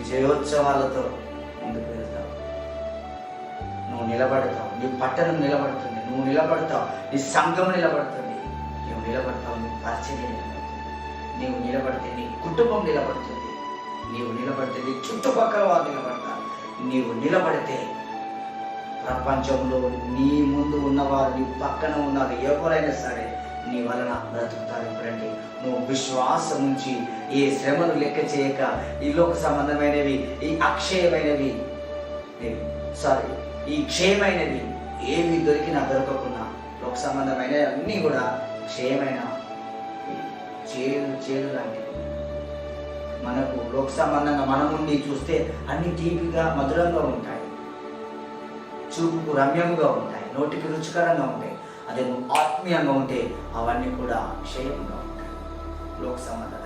విజయోత్సవాలతో ముందుకు వెళ్తావు. నువ్వు నిలబడతావు, నీ పట్టణం నిలబడుతుంది, నువ్వు నిలబడతావు, నీ సంఘం నిలబడుతుంది, నువ్వు నిలబడతావు, నీ పరిచయం నిలబడుతుంది, నీవు నిలబడితే నీ కుటుంబం నిలబడుతుంది, నీవు నిలబడితే నీ చుట్టుపక్కల వారు నిలబడతారు. నీవు నిలబడితే ప్రపంచంలో నీ ముందు ఉన్నవారు, నీ పక్కన ఉన్నారు ఎవరైనా సరే నీ వలన బ్రతుకుతారు. ఎప్పుడంటే నువ్వు విశ్వాసం నుంచి ఈ శ్రమను లెక్క చేయక, ఈ లోక సంబంధమైనవి, ఈ అక్షయమైనవి, ఈ క్షయమైనవి ఏవి దొరికినా దొరకకుండా, లోక సంబంధమైన అన్నీ కూడా క్షయమైన చేదు లాంటివి. మనకు లోక సంబంధంగా మనం ఉండి చూస్తే అన్ని తీపిగా మధురంగా ఉంటాయి, చూపుకు రమ్యముగా ఉంటాయి, నోటికి రుచికరంగా ఉంటాయి. అదే నువ్వు ఆత్మీయంగా ఉంటే అవన్నీ కూడా క్షయంగా ఉంటాయి. లోక సంబంధం